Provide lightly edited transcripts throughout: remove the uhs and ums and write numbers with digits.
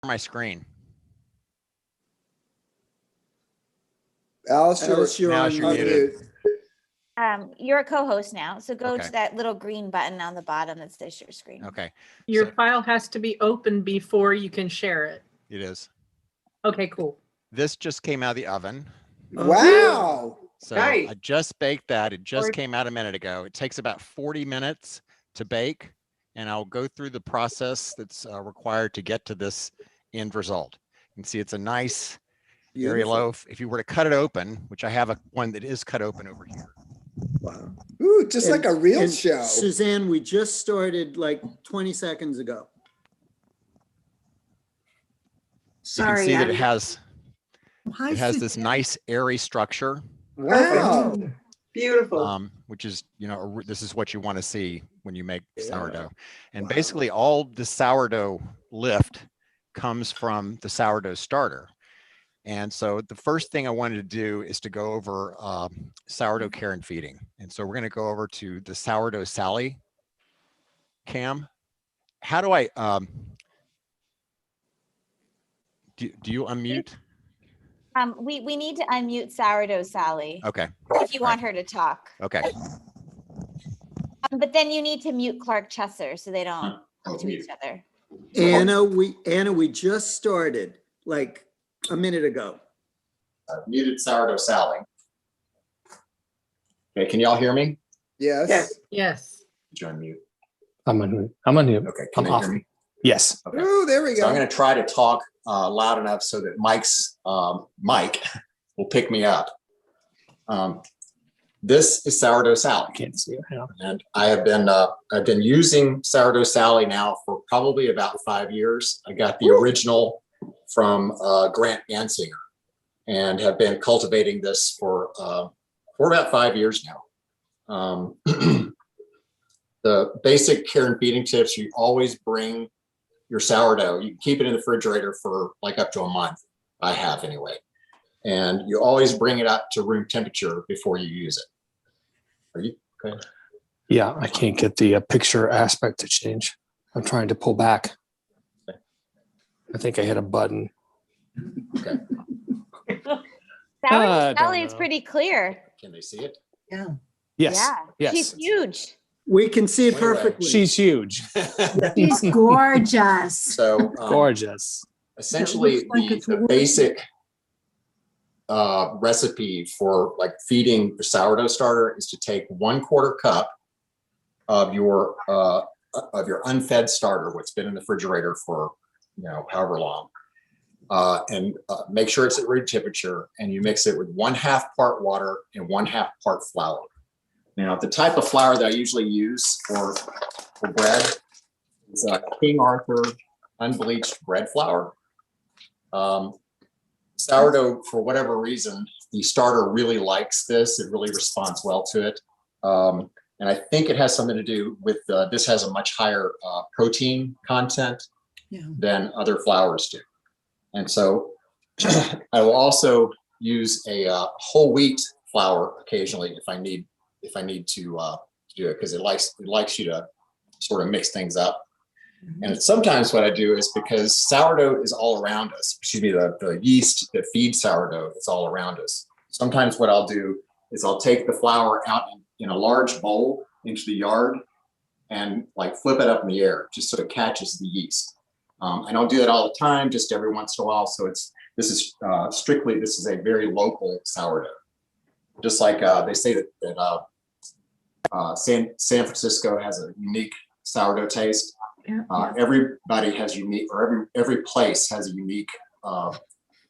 my screen. Alice, you're Now on you're mute. You're a co-host now, so go Okay. to that little green button on the bottom that says your screen. Okay. Your file has to be open before you can share it. It is. Okay, cool. This just came out of the oven. Wow. So Nice. I just baked that. It just came out a minute ago. It takes about 40 minutes to bake, and I'll go through the process that's required to get to this end result. You can see it's a nice airy Beautiful. loaf. If you were to cut it open, which I have one that is cut open over here. Wow. Ooh, just like a real show. Suzanne, we just started like 20 seconds ago. You can see that it has this nice airy structure. Wow. Beautiful. Which is, this is what you want to see when you make sourdough. And basically all the sourdough lift comes from the sourdough starter. And so the first thing I wanted to do is to go over sourdough care and feeding. And so we're going to go over to the Sourdough Sally cam. How do I, do you unmute? We need to unmute Sourdough Sally. Okay. If you want her to talk. Okay. But then you need to mute Clark Chesser so they don't talk to each other. Anna, we just started like a minute ago. I've muted Sourdough Sally. Okay, can y'all hear me? Yes. Yes. Yes. Did you unmute? I'm on mute. Okay, can I'm they off. hear me? Yes. Okay. Oh, there we So I'm go. going to try to talk loud enough so that Mike's mic will pick me up. This is Sourdough Sally, Can't see it. Yeah. and I've been using Sourdough Sally now for probably about 5 years. I got the original from Grant Gansinger, and have been cultivating this for about 5 years now. The basic care and feeding tips: you always bring your sourdough. You can keep it in the refrigerator for like up to a month. I have anyway. And you always bring it up to room temperature before you use it. Are you okay? Yeah, I can't get the picture aspect to change. I'm trying to pull back. I think I hit a button. Okay. Sourdough don't Sally is know. pretty clear. Can they see it? Yeah. Yes. Yeah. Yes. She's huge. We can see it Anyway. perfectly. She's huge. She's gorgeous. So Gorgeous. essentially It looks like it's the warm. basic recipe for like feeding the sourdough starter is to take 1/4 cup of your unfed starter, what's been in the refrigerator for however long, and make sure it's at room temperature, and you mix it with 1/2 part water and 1/2 part flour. Now, the type of flour that I usually use for bread is King Arthur unbleached bread flour. Sourdough, for whatever reason, the starter really likes this. It really responds well to it. And I think it has something to do with this has a much higher protein content than other flours do. And so I will also use a whole wheat flour occasionally if I need to do it, because it likes you to sort of mix things up. And sometimes what I do is, because sourdough is all around us, the yeast that feeds sourdough is all around us. Sometimes what I'll do is I'll take the flour out in a large bowl into the yard and like flip it up in the air, just so it catches the yeast. I don't do that all the time, just every once in a while. So this is a very local sourdough. Just like they say that San Francisco has a unique sourdough taste. Everybody has unique, or every place has a unique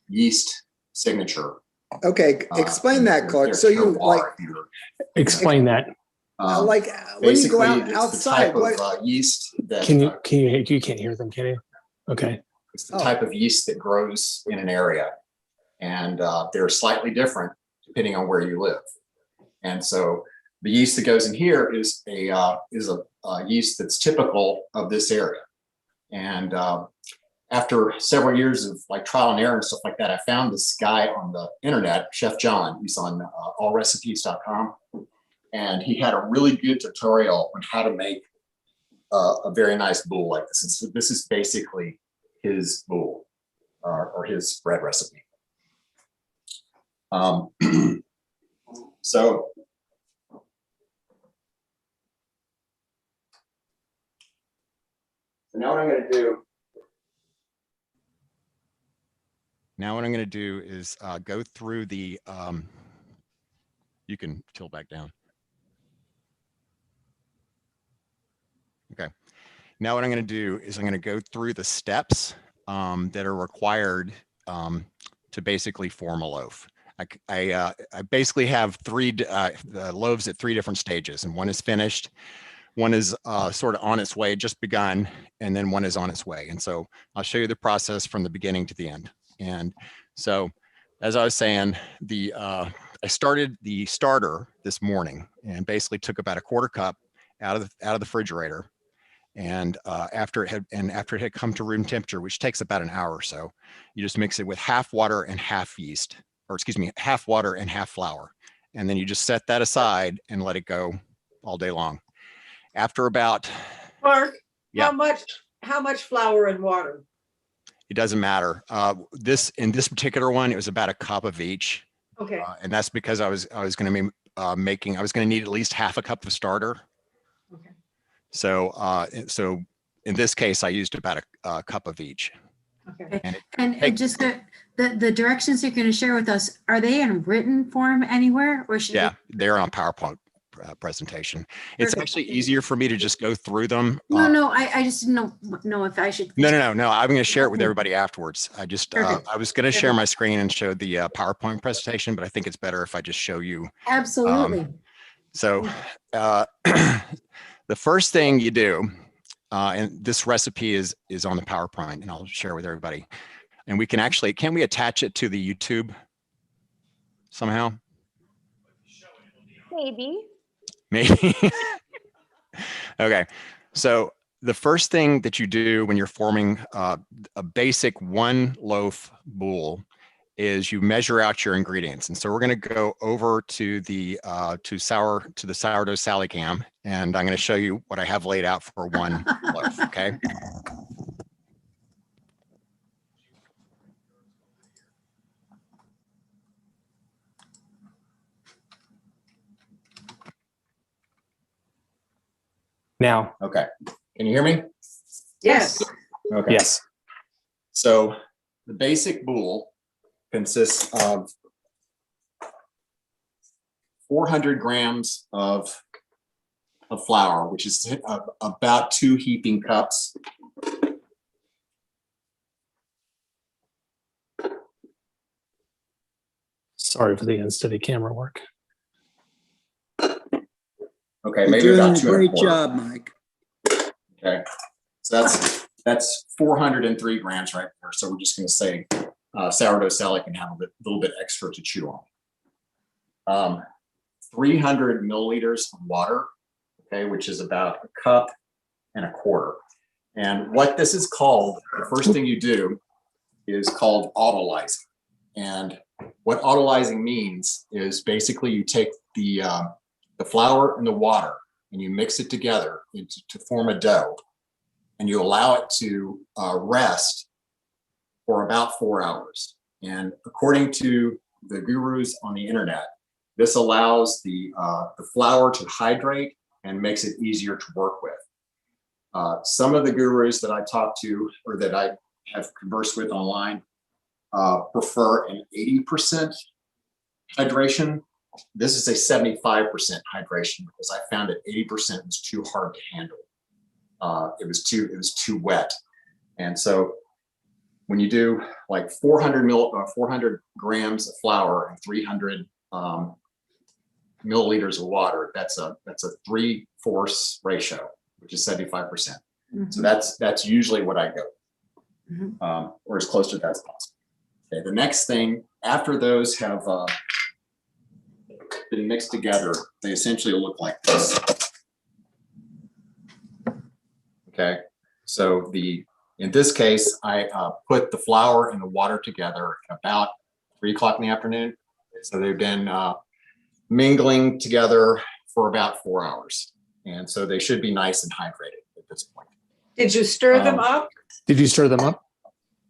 yeast signature. Okay, explain that, Clark. So you like Explain that. like when you go out basically, outside, it's the type of yeast that Can you can't hear them, can you? Okay. it's the type of yeast that grows in an area, and they're slightly different depending on where you live. And so the yeast that goes in here is a yeast that's typical of this area. And after several years of like trial and error and stuff like that, I found this guy on the internet, Chef John. He's on allrecipes.com, and he had a really good tutorial on how to make a very nice boule like this. And so this is basically his boule. or his bread recipe. So now what I'm going to do. Now what I'm going to do is go through the, you can tilt back down. Okay. Now what I'm going to do is I'm going to go through the steps that are required to basically form a loaf. I basically have the loaves at 3 different stages, and one is finished, one is sort of on its way, just begun, and then one is on its way. And so I'll show you the process from the beginning to the end. And so, as I was saying, I started the starter this morning and basically took about a 1/4 cup out of the refrigerator. And after it had come to room temperature, which takes about an hour or so, you just mix it with half water and half yeast, or excuse me, half water and half flour. And then you just set that aside and let it go all day long. After about, Mark, yeah. how much flour and water? It doesn't matter. In this particular one, it was about a cup of each. Okay. And that's because I was going to be I was going to need at least half a cup of starter. Okay. So in this case, I used about a cup of each. Okay. And just the directions you're going to share with us, are they in written form anywhere, or should Yeah, they're on PowerPoint presentation. It's Perfect. actually easier for me to just go through them. No, I just didn't know if I should. No. I'm going to share it with everybody afterwards. I was going to share my screen and show the PowerPoint presentation, but I think it's better if I just show you. Absolutely. So the first thing you do, and this recipe is on the PowerPoint, and I'll share with everybody. And we can actually, can we attach it to the YouTube somehow? Maybe. Maybe. Okay. So the first thing that you do when you're forming a basic 1 loaf boule is you measure out your ingredients. And so we're going to go over to the Sourdough Sally cam, and I'm going to show you what I have laid out for 1 loaf. Okay. Now, Okay. Can you hear me? Yes. Okay. yes. So the basic boule consists of 400 grams of flour, which is about 2 heaping cups. Sorry for the unsteady camera work. Okay, You're maybe doing about a 2 great 1/4. job, Mike. Okay, so that's 403 grams right there. So we're just going to say Sourdough Sally can have a little bit extra to chew on. 300 milliliters of water, okay, which is about a cup and a 1/4. And what this is called, the first thing you do is called autolyzing. And what autolyzing means is basically you take the flour and the water and you mix it together to form a dough, and you allow it to rest for about 4 hours. And according to the gurus on the internet, this allows the flour to hydrate and makes it easier to work with. Some of the gurus that I talked to or that I have conversed with online prefer an 80% hydration. This is a 75% hydration because I found that 80% was too hard to handle. It was too wet. And so when you do like 400 grams of flour and 300 milliliters of water, that's a 3/4 ratio, which is 75%. So that's usually what I go, or as close to that as possible. Okay, the next thing after those have been mixed together, they essentially look like this. Okay, so in this case, I put the flour and the water together at about 3 o'clock in the afternoon. So they've been mingling together for about 4 hours. And so they should be nice and hydrated at this point. Did you stir them up? Did you stir them up?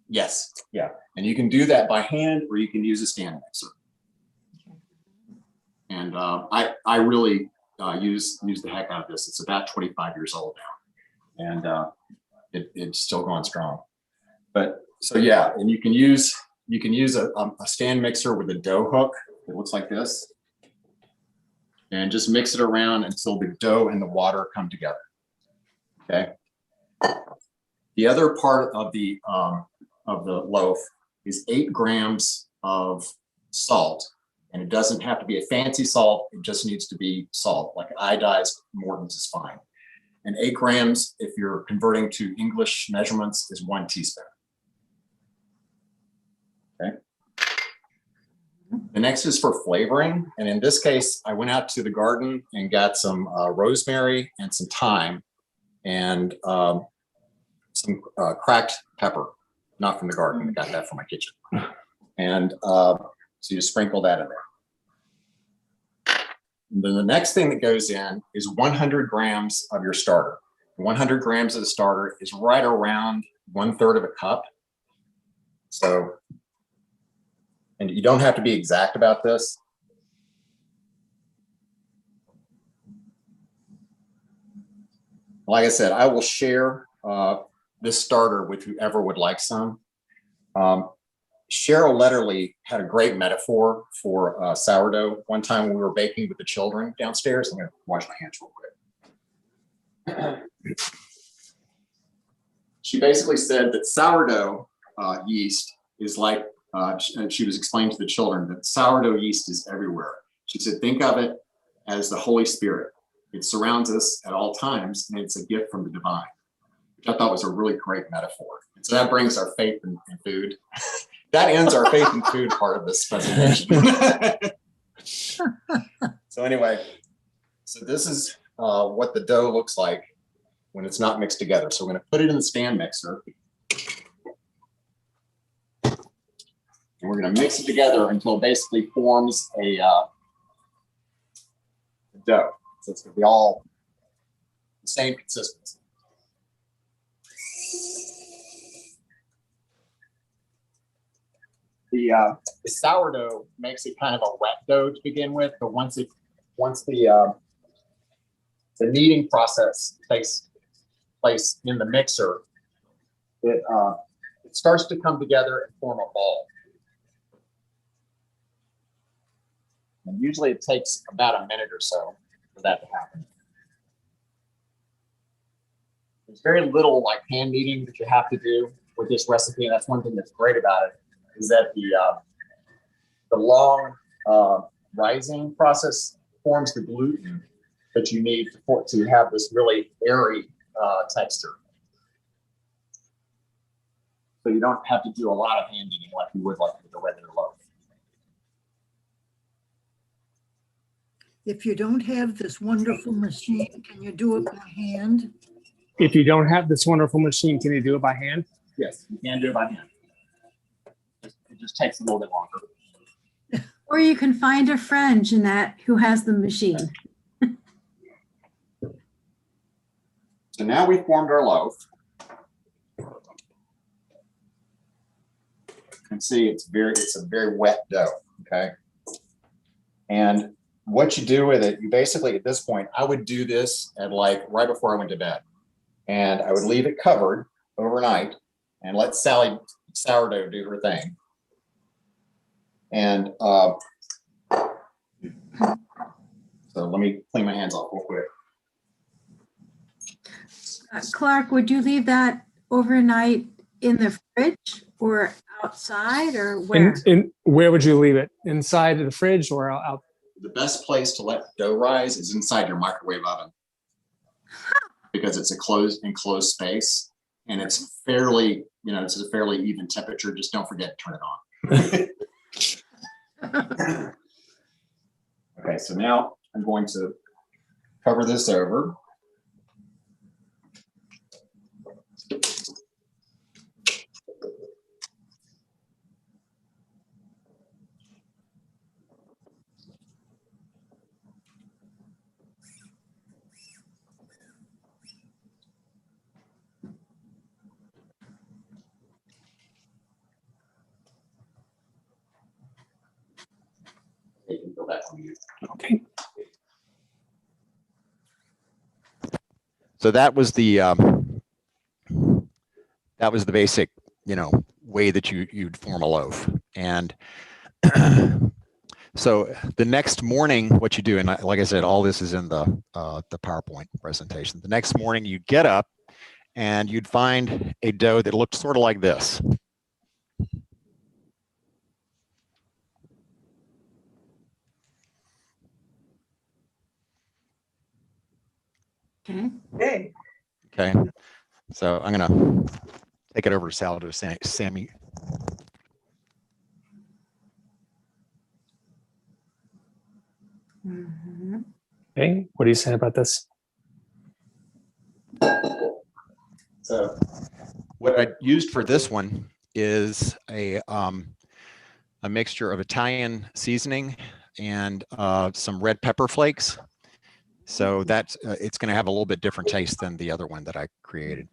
Yes, yeah. And you can do that by hand or you can use a stand mixer. And I really use the heck out of this. It's about 25 years old now, and it's still going strong. But so yeah, and you can use a stand mixer with a dough hook. It looks like this, and just mix it around until the dough and the water come together. Okay. The other part of the loaf is 8 grams of salt. And it doesn't have to be a fancy salt. It just needs to be salt, like iodized Morton's is fine. And 8 grams, if you're converting to English measurements, is 1 teaspoon. Okay. The next is for flavoring. And in this case, I went out to the garden and got some rosemary and some thyme and some cracked pepper, not from the garden. I got that from my kitchen. And so you sprinkle that in there. And then the next thing that goes in is 100 grams of your starter. 100 grams of the starter is right around 1/3 of a cup. So, and you don't have to be exact about this. Like I said, I will share this starter with whoever would like some. Cheryl Letterly had a great metaphor for sourdough. One time when we were baking with the children downstairs, I'm going to wash my hands real quick. She basically said that sourdough yeast is like, she was explaining to the children that sourdough yeast is everywhere. She said, think of it as the Holy Spirit. It surrounds us at all times, and it's a gift from the divine, which I thought was a really great metaphor. And so that brings our faith in food. That ends our faith in food part of this presentation. So anyway, so this is what the dough looks like when it's not mixed together. So we're going to put it in the stand mixer. And we're going to mix it together until it basically forms a dough. So it's going to be all the same consistency. The sourdough makes it kind of a wet dough to begin with, but once the kneading process takes place in the mixer, it starts to come together and form a ball. And usually it takes about a minute or so for that to happen. There's very little like hand kneading that you have to do with this recipe, and that's one thing that's great about it, is that the long rising process forms the gluten that you need to have this really airy texture. So you don't have to do a lot of hand kneading like you would like with a regular loaf. If you don't have this wonderful machine, can you do it by hand? If you don't have this wonderful machine, can you do it by hand? Yes, you can do it by hand. It just takes a little bit longer. Or you can find a friend, Jeanette, who has the machine. So now we formed our loaf. You can see it's a very wet dough, okay? And what you do with it, you basically, at this point, I would do this at like right before I went to bed. And I would leave it covered overnight and let Sally sourdough do her thing. And so let me clean my hands off real quick. Clark, would you leave that overnight in the fridge or outside, or where? Where would you leave it? Inside of the fridge or out? The best place to let dough rise is inside your microwave oven, because it's a enclosed space, and it's fairly, it's a fairly even temperature. Just don't forget to turn it on. Okay, so now I'm going to cover this over. Okay. So that was the basic, way that you'd form a loaf. And so the next morning, what you do, and like I said, all this is in the PowerPoint presentation. The next morning, you'd get up and you'd find a dough that looked sort of like this. Okay. Hey, Okay, so I'm gonna take it over to Sourdough Sammy. Mhm. Okay. What do you say about this? So what I used for this one is a mixture of Italian seasoning and some red pepper flakes. So that's it's going to have a little bit different taste than the other one that I created.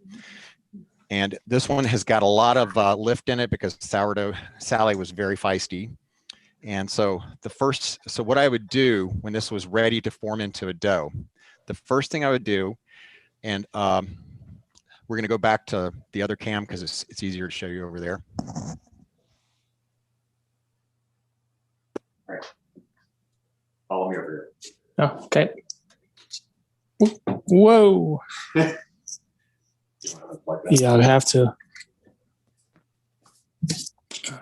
And this one has got a lot of lift in it because Sourdough Sally was very feisty. And so what I would do when this was ready to form into a dough, the first thing I would do, and we're going to go back to the other cam because it's easier to show you over there. All right. Follow me over Oh, okay. Whoa. here. Yeah, I'd have to.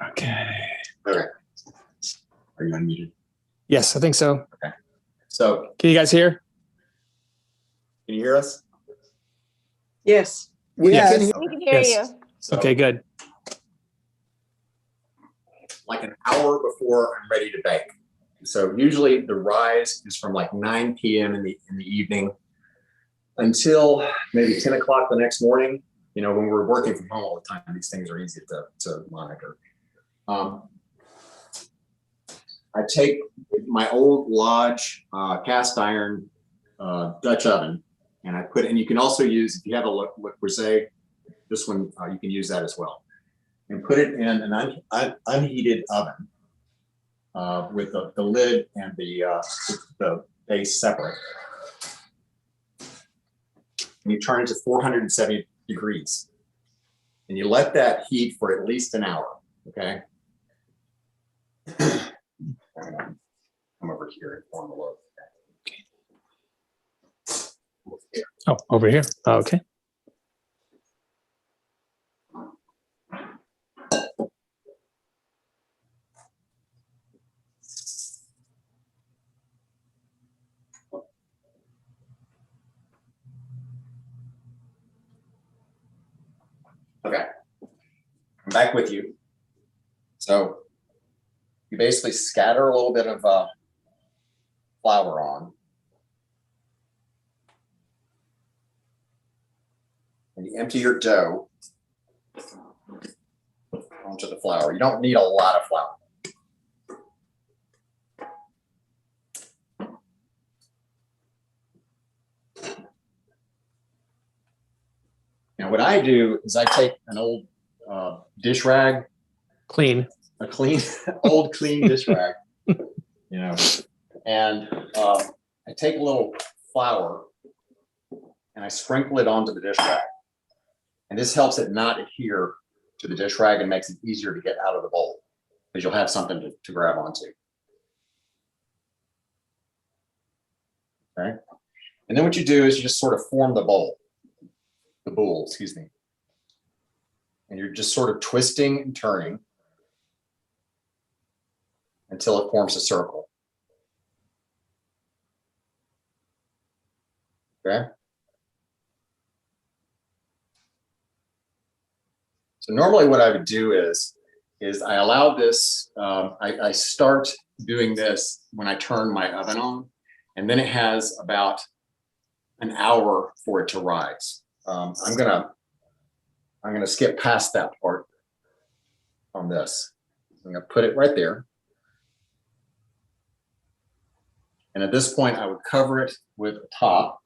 Okay. Okay. Are you unmuted? Yes, I think so. So Can you guys hear? can you hear us? yes. Yes. We can hear Yes. you. So Okay, good. like an hour before I'm ready to bake. So usually the rise is from like 9 p.m. in the evening until maybe 10 o'clock the next morning. When we're working from home all the time, these things are easy to monitor. I take my old Lodge cast iron Dutch oven, and I put, and you can also use, if you have a Le Creuset, this one, you can use that as well. And put it in an unheated oven with the lid and the base separate. And you turn it to 470 degrees. And you let that heat for at least an hour, okay? I'm gonna come over here and form the loaf. Oh, over here. Okay. Okay, I'm back with you. So you basically scatter a little bit of flour on. And you empty your dough onto the flour. You don't need a lot of flour. Now what I do is I take an old dish rag, Clean. a clean, old clean dish rag, and I take a little flour and I sprinkle it onto the dish rag. And this helps it not adhere to the dish rag and makes it easier to get out of the bowl because you'll have something to grab onto. Okay. And then what you do is you just sort of form the bowl, excuse me. And you're just sort of twisting and turning until it forms a circle. Okay. So normally what I would do is I allow this, I start doing this when I turn my oven on, and then it has about an hour for it to rise. I'm gonna skip past that part on this. I'm gonna put it right there. And at this point, I would cover it with a top.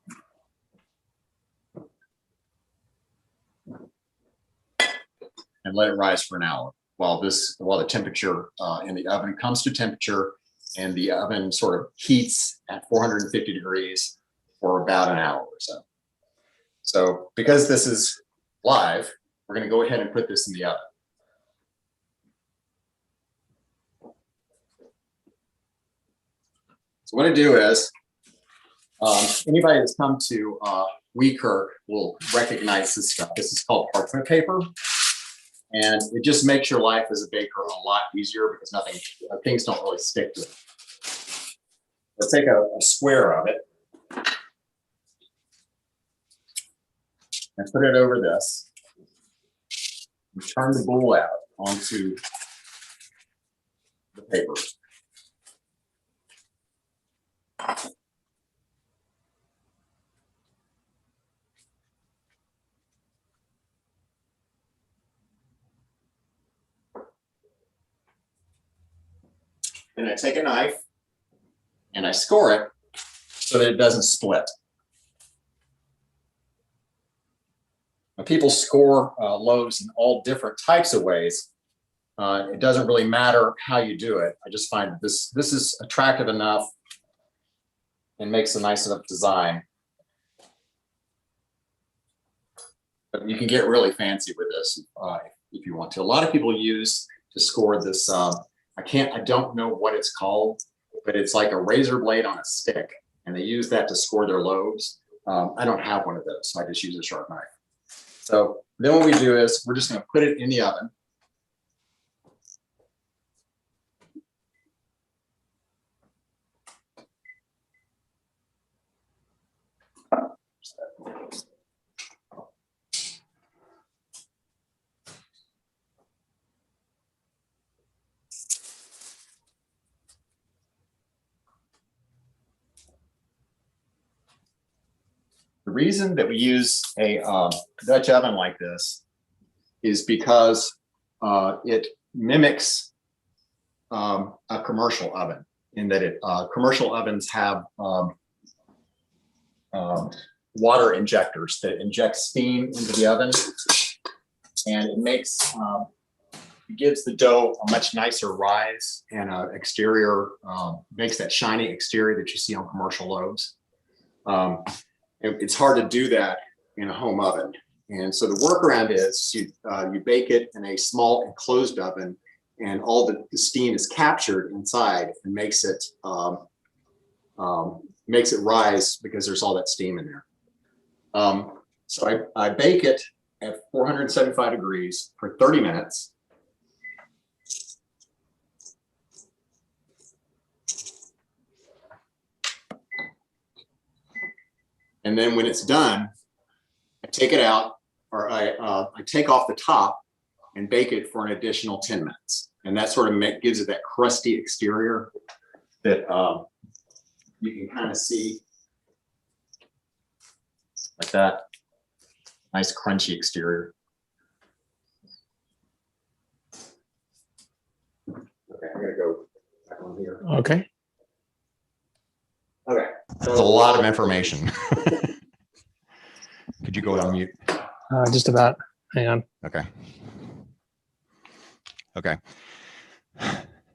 And let it rise for an hour while the temperature in the oven comes to temperature and the oven sort of heats at 450 degrees for about an hour or so. So because this is live, we're going to go ahead and put this in the oven. So what I do is, anybody that's come to Weekirk will recognize this stuff. This is called parchment paper. And it just makes your life as a baker a lot easier because things don't really stick to it. Let's take a square of it and put it over this. And turn the bowl out onto the paper. And I take a knife and I score it so that it doesn't split. Now, people score loaves in all different types of ways. It doesn't really matter how you do it. I just find that this is attractive enough and makes a nice enough design. But you can get really fancy with this if you want to. A lot of people use to score this. I don't know what it's called, but it's like a razor blade on a stick, and they use that to score their loaves. I don't have one of those, so I just use a sharp knife. So then what we do is we're just going to put it in the oven. The reason that we use a Dutch oven like this is because it mimics a commercial oven in that commercial ovens have water injectors that inject steam into the oven, and it gives the dough a much nicer rise and exterior, makes that shiny exterior that you see on commercial loaves. It's hard to do that in a home oven. And so the workaround is you bake it in a small enclosed oven, and all the steam is captured inside and makes it rise because there's all that steam in there. So I bake it at 475 degrees for 30 minutes. And then when it's done, I take it out, or I take off the top and bake it for an additional 10 minutes. And that sort of gives it that crusty exterior that you can kind of see like that. Nice crunchy exterior. Okay, I'm gonna go back on here. Okay. Okay. That's a lot of information. Could you go on mute? Just about. Hang on. Okay. Okay.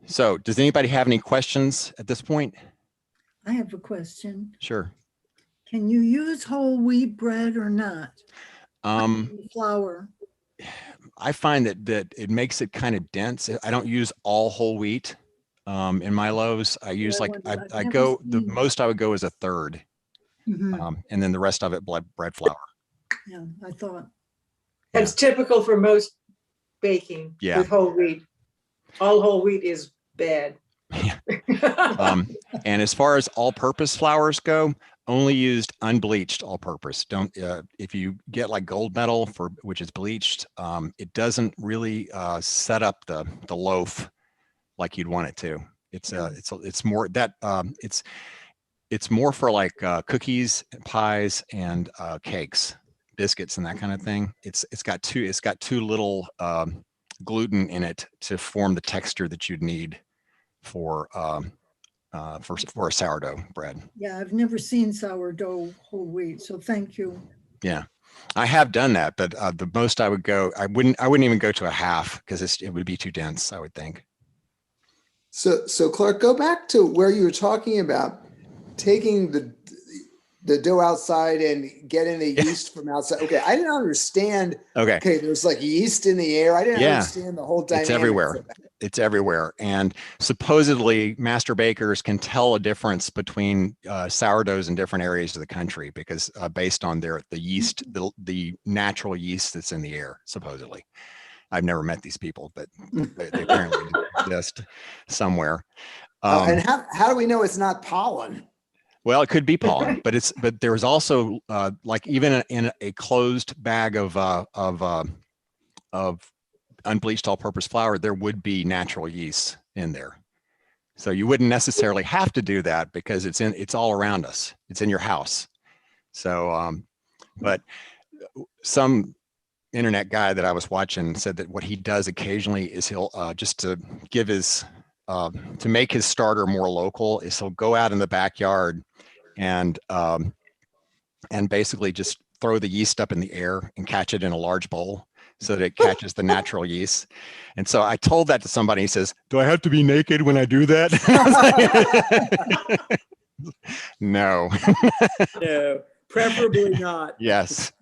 So does anybody have any questions at this point? I have a question. Sure. Can you use whole wheat bread or not? Flour. I find that it makes it kind of dense. I don't use all whole wheat in my loaves. I use the most I would go is a third, and then the rest of it bread flour. Yeah, I thought. That's typical for most baking with whole wheat. All whole wheat is bad. And as far as all-purpose flours go, only used unbleached all-purpose. Don't if you get like gold medal which is bleached, it doesn't really set up the loaf like you'd want it to. It's more that it's more for like cookies, pies, and cakes, biscuits, and that kind of thing. It's got too little gluten in it to form the texture that you'd need for a sourdough bread. Yeah, I've never seen sourdough whole wheat, so thank you. Yeah, I have done that, but the most I would go, I wouldn't even go to a half because it would be too dense, I would think. So Clark, go back to where you were talking about taking the dough outside and getting the yeast from outside. Okay, I didn't understand. Okay. Okay, there's like yeast in the air. I didn't understand the whole dynamic. It's everywhere. It's everywhere. And supposedly master bakers can tell a difference between sourdoughs in different areas of the country because based on the yeast, the natural yeast that's in the air, supposedly. I've never met these people, but they apparently exist somewhere. And how do we know it's not pollen? Well, it could be pollen, but there's also like even in a closed bag of unbleached all-purpose flour, there would be natural yeast in there. So you wouldn't necessarily have to do that because it's all around us. It's in your house. So, but some internet guy that I was watching said that what he does occasionally is he'll just to give his to make his starter more local is he'll go out in the backyard and basically just throw the yeast up in the air and catch it in a large bowl so that it catches the natural yeast. And so I told that to somebody. He says, "Do I have to be naked when I do that?" No. No, preferably not. Yes.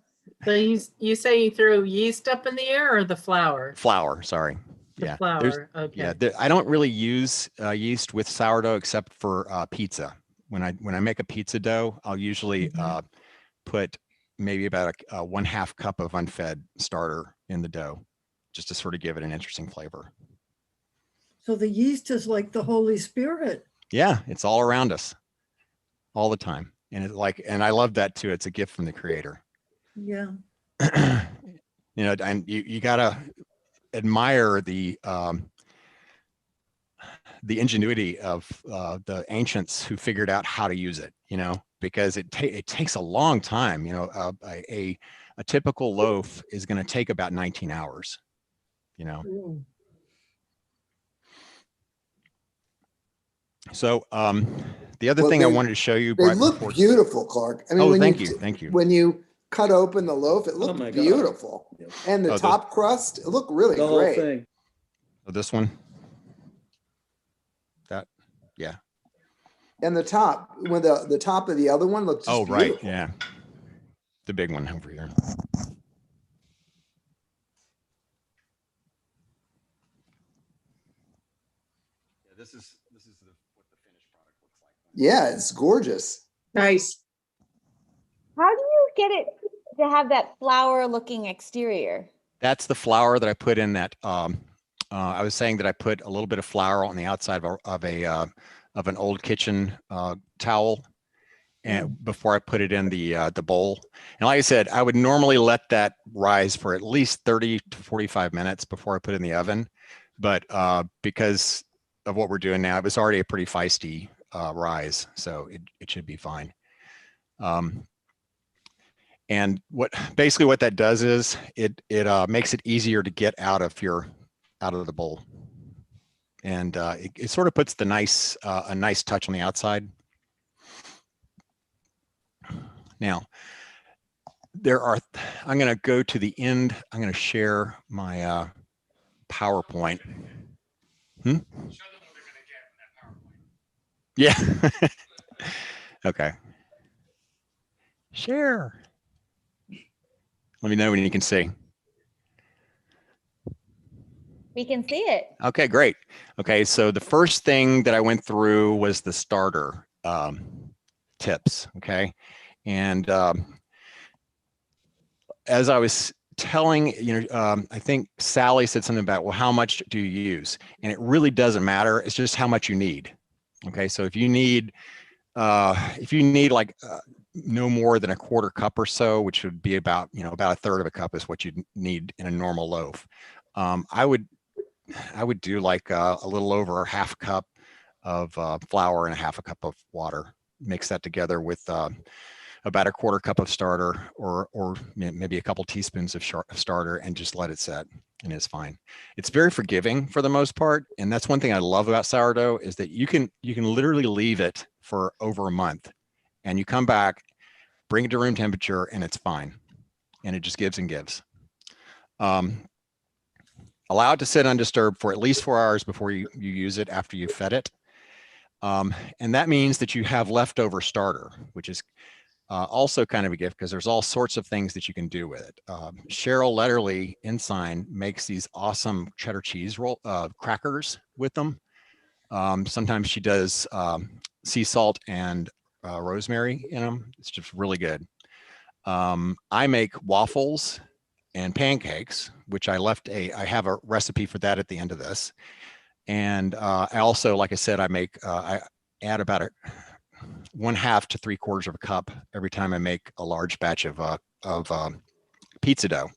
So you say you threw yeast up in the air or the flour? Flour, sorry. The flour, okay. Yeah, I don't really use yeast with sourdough except for pizza. When I make a pizza dough, I'll usually put maybe about a 1/2 cup of unfed starter in the dough, just to sort of give it an interesting flavor. So the yeast is like the Holy Spirit. Yeah, it's all around us, all the time, and and I love that too. It's a gift from the Creator. Yeah. You know, and you gotta admire the ingenuity of the ancients who figured out how to use it, you know, because it takes a long time. You know, a typical loaf is going to take about 19 hours, you know. Ooh. So the other thing I wanted to show you. They look beautiful, Clark. I mean, thank you. When you cut open the loaf, it looked my God. beautiful. And the top crust, it looked really The whole great. thing. So this one. Yeah. And the top, when the top of the other one looked just right, beautiful. yeah. The big one over here. Yeah, this is what the finished product looks like. Yeah, it's gorgeous. Nice. How do you get it to have that flour looking exterior? That's the flour that I put in that. I was saying that I put a little bit of flour on the outside of an old kitchen towel, and before I put it in the bowl. And like I said, I would normally let that rise for at least 30 to 45 minutes before I put it in the oven, but because of what we're doing now, it was already a pretty feisty rise, so it should be fine. And basically what that does is it makes it easier to get out of the bowl, and it sort of puts a nice touch on the outside. Now, I'm going to go to the end. I'm going to share my PowerPoint. Yeah. Okay. Share. Let me know when you can see. We can see it. Okay, great. Okay, so the first thing that I went through was the starter tips. Okay, and as I was telling, I think Sally said something about, well, how much do you use? And it really doesn't matter. It's just how much you need. Okay, so if you need like no more than a 1/4 cup or so, which would be about 1/3 of a cup is what you need in a normal loaf. I would do like a little over 1/2 cup of flour and 1/2 cup of water. Mix that together with about a 1/4 cup of starter, or maybe a couple teaspoons of starter, and just let it set, and it's fine. It's very forgiving for the most part, and that's one thing I love about sourdough is that you can literally leave it for over a month, and you come back, bring it to room temperature, and it's fine, and it just gives and gives. allow it to sit undisturbed for at least 4 hours before you use it after you've fed it. And that means that you have leftover starter, which is also kind of a gift because there's all sorts of things that you can do with it. Cheryl Letterly Ensign makes these awesome cheddar cheese roll crackers with them. Sometimes she does sea salt and rosemary in them. It's just really good. I make waffles and pancakes, which I have a recipe for that at the end of this. And I also, like I said, I add about 1/2 to 3/4 of a cup every time I make a large batch of pizza dough.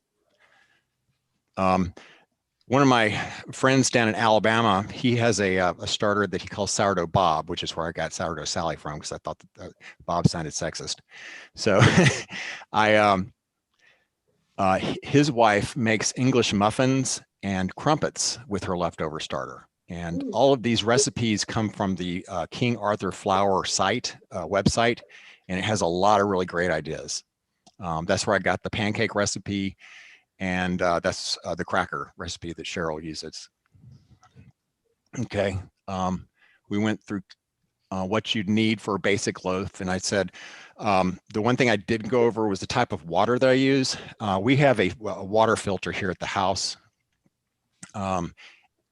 One of my friends down in Alabama, he has a starter that he calls Sourdough Bob, which is where I got Sourdough Sally from because I thought that Bob sounded sexist. So his wife makes English muffins and crumpets with her leftover starter. And all of these recipes come from the King Arthur Flour site, website, and it has a lot of really great ideas. That's where I got the pancake recipe, and that's the cracker recipe that Cheryl uses. Okay, we went through what you'd need for a basic loaf, and I said the one thing I didn't go over was the type of water that I use. We have a water filter here at the house,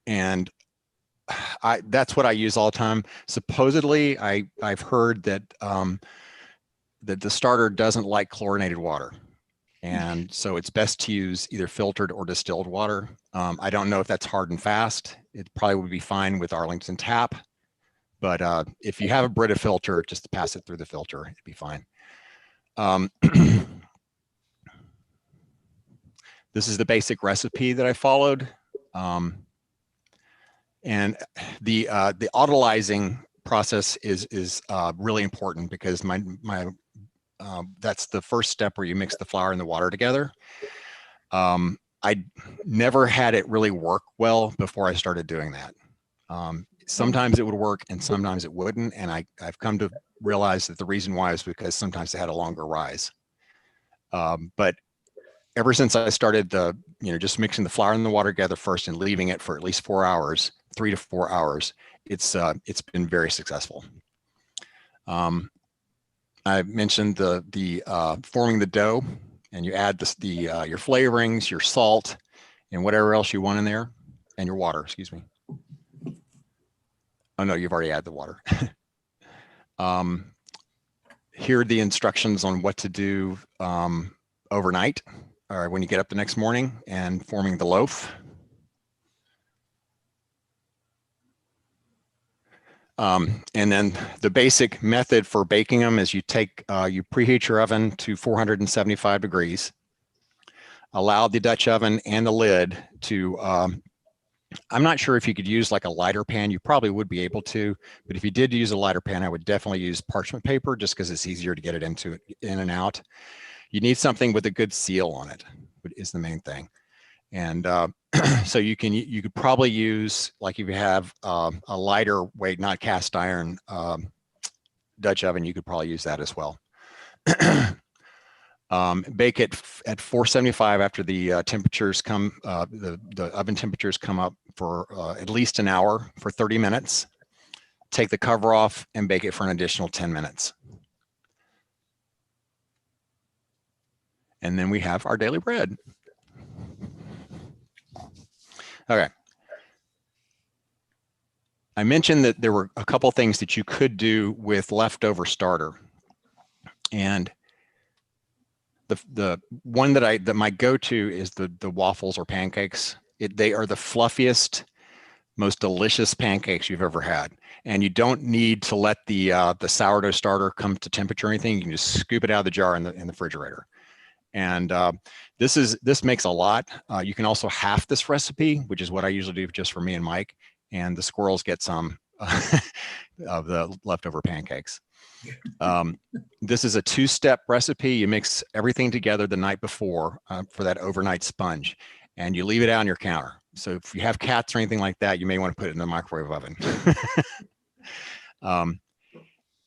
and that's what I use all the time. Supposedly, I've heard that that the starter doesn't like chlorinated water, and so it's best to use either filtered or distilled water. I don't know if that's hard and fast. It probably would be fine with Arlington Tap, but if you have a Brita filter, just pass it through the filter, it'd be fine. This is the basic recipe that I followed. And the autolyzing process is really important because that's the first step where you mix the flour and the water together. I never had it really work well before I started doing that. Sometimes it would work and sometimes it wouldn't. And I've come to realize that the reason why is because sometimes they had a longer rise. But ever since I started just mixing the flour and the water together first and leaving it for at least 4 hours, 3 to 4 hours, it's been very successful. I mentioned the forming the dough, and you add your flavorings, your salt, and whatever else you want in there, and your water. Excuse me. Oh no, you've already added the water. Here are the instructions on what to do overnight, or when you get up the next morning, and forming the loaf. And then the basic method for baking them is you preheat your oven to 475 degrees, allow the Dutch oven and the lid to, I'm not sure if you could use like a lighter pan. You probably would be able to, but if you did use a lighter pan, I would definitely use parchment paper just because it's easier to get it in and out. You need something with a good seal on it, is the main thing. And so you could probably use, like if you have a lighter weight, not cast iron Dutch oven, you could probably use that as well. Bake it at 475 after the temperatures come, the oven temperatures come up for at least an hour for 30 minutes. Take the cover off and bake it for an additional 10 minutes. And then we have our daily bread. Okay. I mentioned that there were a couple things that you could do with leftover starter. And the one that my go-to is the waffles or pancakes. They are the fluffiest, most delicious pancakes you've ever had. And you don't need to let the sourdough starter come to temperature or anything. You can just scoop it out of the jar in the refrigerator. And this makes a lot. You can also half this recipe, which is what I usually do just for me and Mike, and the squirrels get some of the leftover pancakes. This is a 2-step recipe. You mix everything together the night before for that overnight sponge, and you leave it out on your counter. So if you have cats or anything like that, you may want to put it in the microwave oven.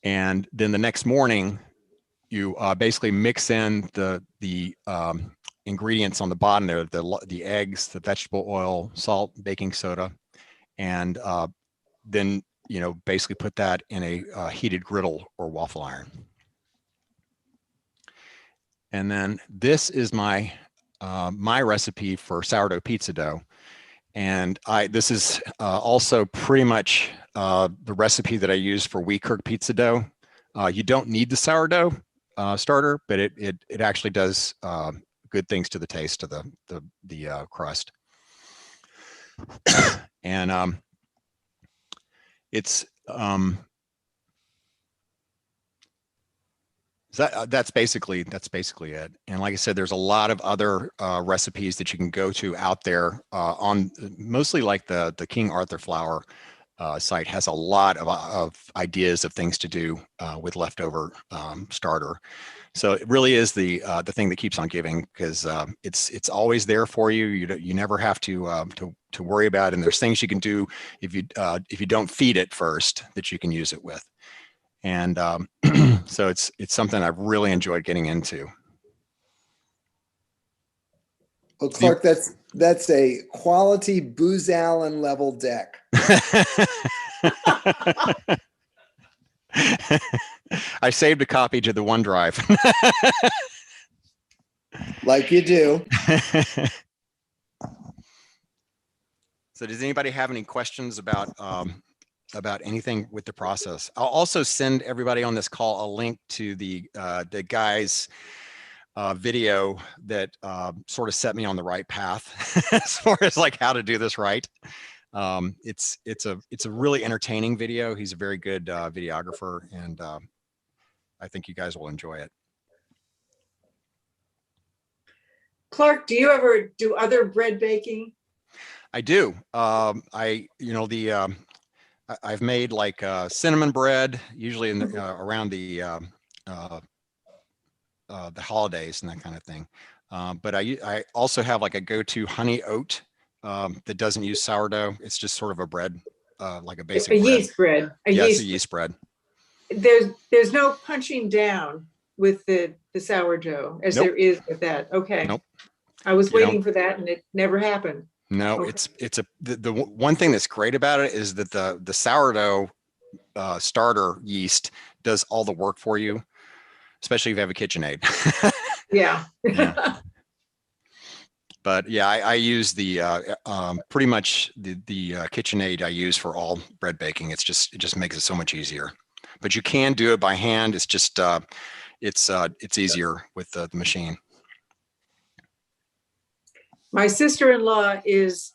And then the next morning, you basically mix in the ingredients on the bottom there, the eggs, the vegetable oil, salt, baking soda, and then, you know, basically put that in a heated griddle or waffle iron. And then this is my my recipe for sourdough pizza dough. And this is also pretty much the recipe that I use for wheat curd pizza dough. You don't need the sourdough starter, but it actually does good things to the taste of the crust. And it's that's basically it. And like I said, there's a lot of other recipes that you can go to out there on mostly like the King Arthur Flour site has a lot of ideas of things to do with leftover starter. So it really is the thing that keeps on giving, because it's always there for you. You never have to worry about it. And there's things you can do if you don't feed it first that you can use it with. And so it's something I've really enjoyed getting into. Well, Clark, that's a quality Booz Allen level deck. I saved a copy to the OneDrive. Like you do. So does anybody have any questions about anything with the process? I'll also send everybody on this call a link to the guy's video that sort of set me on the right path as far as like how to do this right. It's a really entertaining video. He's a very good videographer, and I think you guys will enjoy it. Clark, do you ever do other bread baking? I do. I've made like cinnamon bread, usually in the, around the holidays and that kind of thing. But I also have like a go-to honey oat that doesn't use sourdough. It's just sort of a bread, like a basic bread. Yeast bread. It's a yeast bread. There's no punching down with the sourdough as Nope. there is with that. Okay. Nope. I was You waiting for that and it never happened. No, Okay. the one thing that's great about it is that the sourdough starter yeast does all the work for you, especially if you have a KitchenAid. Yeah. Yeah. But yeah, I use the pretty much the KitchenAid I use for all bread baking. It just makes it so much easier. But you can do it by hand. It's just it's easier with the machine. My sister-in-law is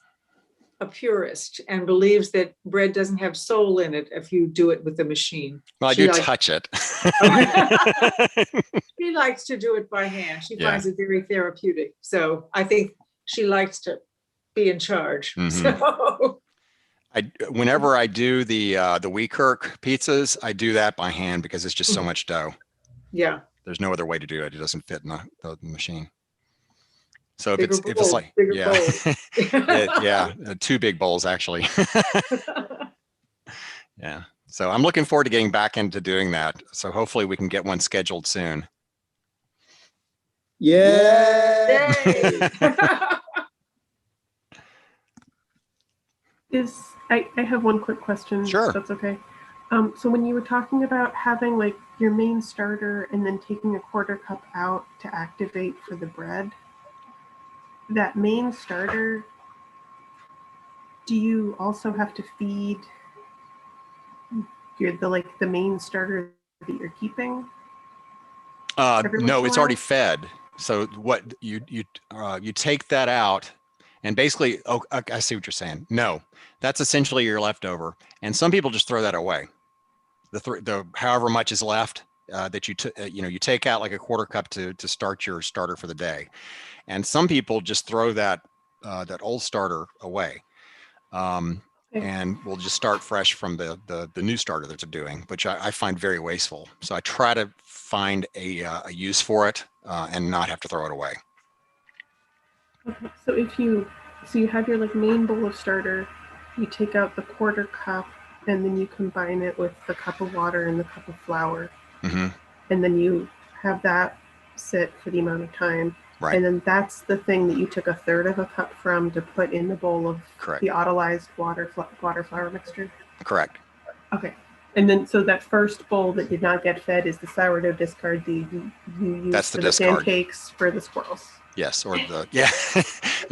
a purist and believes that bread doesn't have soul in it if you do it with the machine. Well, I do touch it. She likes to do it by hand. She Yeah. finds it very therapeutic. So I think she likes to be in charge. Mhm. So Whenever I do the Weekirk pizzas, I do that by hand because it's just so much dough. yeah. There's no other way to do it. It doesn't fit in the machine. So if Bigger it's bowls, like, bigger yeah, bowls. yeah, 2 big bowls actually. Yeah. So I'm looking forward to getting back into doing that. So hopefully we can get one scheduled soon. Yeah. Yay. I have one quick question. Sure. If that's okay. So when you were talking about having like your main starter and then taking a 1/4 cup out to activate for the bread, that main starter, do you also have to feed the main starter that you're keeping? No, it's already fed. So what you take that out, and basically, oh, I see what you're saying. No, that's essentially your leftover, and some people just throw that away. The however much is left that you take out like a 1/4 cup to start your starter for the day, and some people just throw that old starter away. And we'll just start fresh from the new starter that they're doing, which I find very wasteful. So I try to find a use for it and not have to throw it away. Okay. So you have your like main bowl of starter, you take out the 1/4 cup, and then you combine it with the cup of water and the cup of flour, Mm-hmm. and then you have that sit for the amount of time, Right. And then that's the thing that you took a third of a cup from to put in the bowl of Correct. the autolyzed water flour mixture. Correct. Okay. And then, so that first bowl that did not get fed is the sourdough discard you use That's for the the discard. pancakes for the squirrels. Yes, or the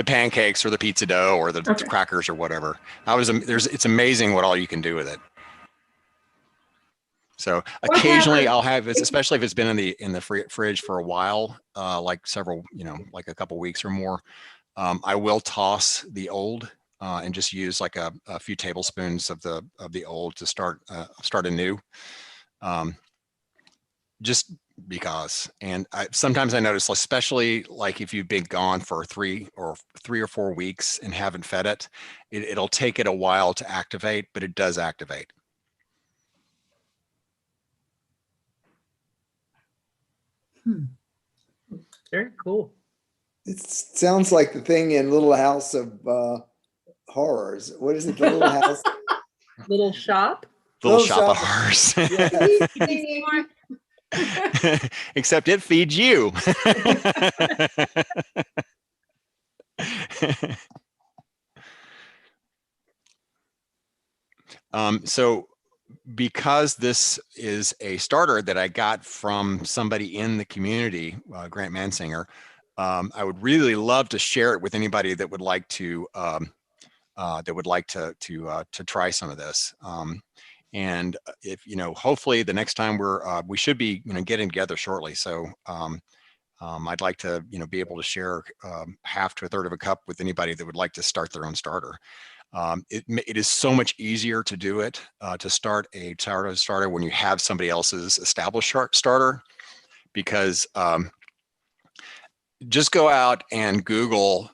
pancakes or the pizza dough or the crackers or whatever. It's amazing what all you can do with it. So occasionally I'll have, especially if it's been in the fridge for a while, like several, like a couple weeks or more, I will toss the old and just use like a few tablespoons of the old to start anew. Just because, and sometimes I notice, especially like if you've been gone for 3 or 4 weeks and haven't fed it, it'll take it a while to activate, but it does activate. Very cool. It sounds like the thing in Little House of Horrors. What is it? The Little House? Little Shop? Little Shop of Horrors. Yeah. Except it feeds you. So because this is a starter that I got from somebody in the community, Grant Mansinger, I would really love to share it with anybody that would like to to try some of this. And if hopefully the next time we should be getting together shortly. So I'd like to be able to share half to a third of a cup with anybody that would like to start their own starter. It is so much easier to do it, to start a sourdough starter when you have somebody else's established starter, because just go out and Google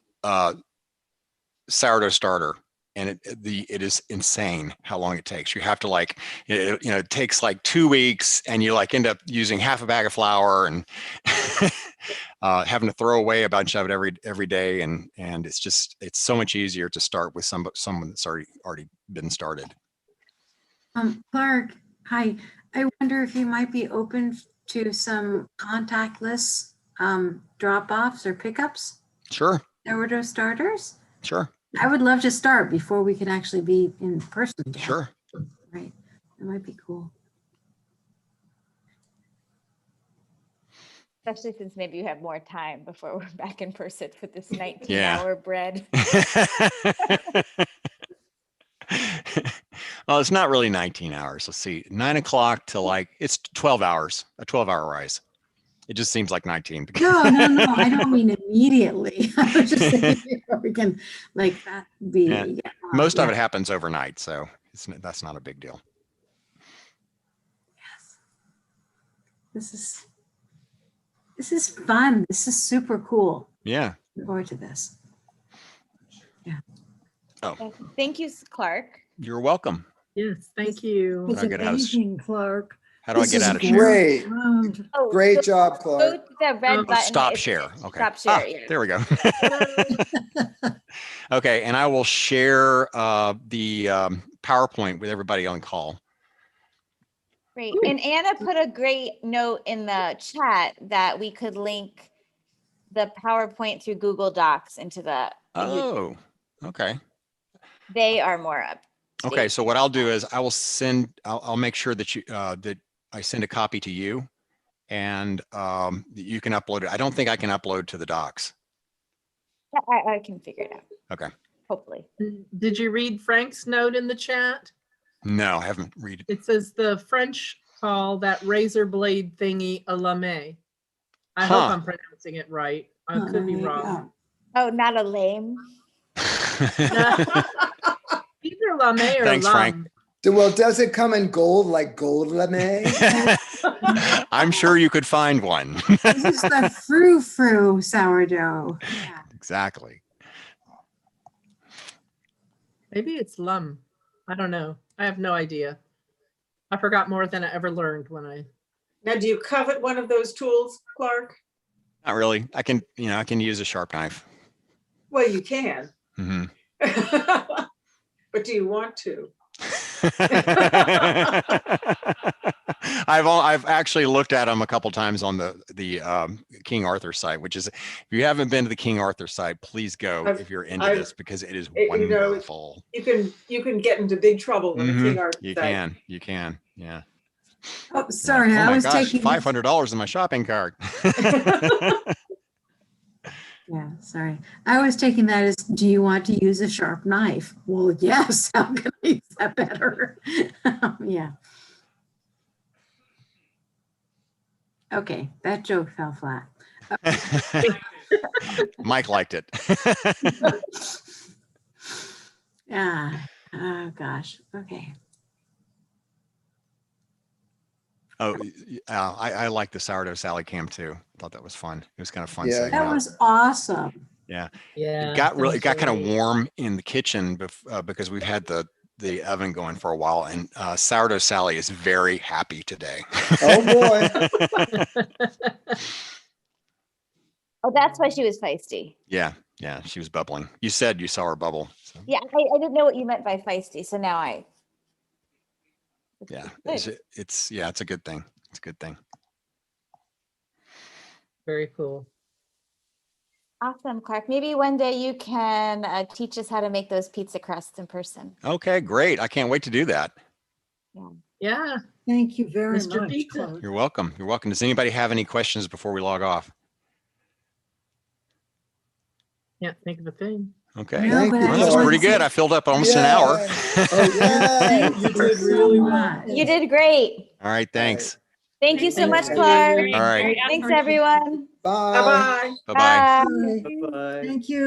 sourdough starter, and it is insane how long it takes. You have to it takes like 2 weeks, and you end up using half a bag of flour and having to throw away a bunch of it every day, and it's so much easier to start with someone that's already been started. Clark, hi. I wonder if you might be open to some contactless drop-offs or pickups. Sure. Sourdough starters. Sure. I would love to start before we can actually be in person again. Sure. Right. That might be cool. Especially since maybe you have more time before we're back in person for this 19-hour bread. Well, it's not really 19 hours. Let's see, 9 o'clock to it's 12 hours, a 12-hour rise. It just seems like 19. No, I don't mean immediately. I was just saying we can that be. Yeah. Most of it happens overnight, so that's not a big deal. Yes. This is fun. This is super cool. Yeah. Look forward to this. Yeah. Oh. Thank you, Clark. You're welcome. Yes, thank you. It's amazing, Clark. How do I get out of share? Great. Oh, Great job, Go Clark. to the red button. Stop It's- share. Okay. Stop share. Yeah. There we go. Okay, and I will share the PowerPoint with everybody on call. Great. And Anna put a great note in the chat that we could link the PowerPoint through Google Docs into the YouTube. Oh, okay. They are more up. Okay, so what I'll do is I'll make sure that that I send a copy to you, and you can upload it. I don't think I can upload to the docs. I can figure it out. Okay. Hopefully. Did you read Frank's note in the chat? No, I haven't read it. It says the French call that razor blade thingy a lame. I hope I'm pronouncing it right. I could be wrong. Oh, not a lame. Either lame or Thanks, Frank. Well, does it come in gold, like gold lame? I'm sure you could find one. This is the frou-frou sourdough. Yeah. Exactly. Maybe it's lum. I don't know. I have no idea. I forgot more than I ever learned when I. Now, do you covet one of those tools, Clark? Not really. I can use a sharp knife. Well, you can. Mm-hmm. But do you want to? I've actually looked at them a couple times on the King Arthur site, which is, if you haven't been to the King Arthur site, please go if you're into this, because it is you know, wonderful. You can get into big trouble with the King Arthur You site. can, yeah. Oh, sorry, Oh I my was gosh, taking. $500 in my shopping cart. Yeah, sorry. I was taking that as, do you want to use a sharp knife? Well, yes. How can I use that better? Yeah. Okay, that joke fell flat. Mike liked it. Yeah. Oh gosh. Okay. Oh, I like the Sourdough Sally cam too. Thought that was fun. It was kind of fun. Yeah. setting That up. was awesome. Yeah. Yeah. It got that was kind of great. warm in the kitchen because we've had the oven going for a while, and Sourdough Sally is very happy today. Oh boy. Oh, that's why she was feisty. Yeah, she was bubbling. You said you saw her bubble. So. Yeah, I didn't know what you meant by feisty, so now I. Yeah, Good. it's a good thing. It's a good thing. Very cool. Awesome, Clark. Maybe one day you can teach us how to make those pizza crusts in person. Okay, great. I can't wait to do that. Yeah. Thank you very Mr. much, Pizza. Clark. You're welcome. You're welcome. Does anybody have any questions before we log off? Can't think of a thing. Okay. No, Thank but you, I Well, that's Clark. pretty good. I filled up almost an hour. Yay. Oh, Yay. you did really well. You did great. All right, thanks. Thank you so Thank much, you. Clark. All right. Thanks, everyone. Bye. Bye. Bye-bye. Bye-bye. Bye. Bye-bye. Thank you.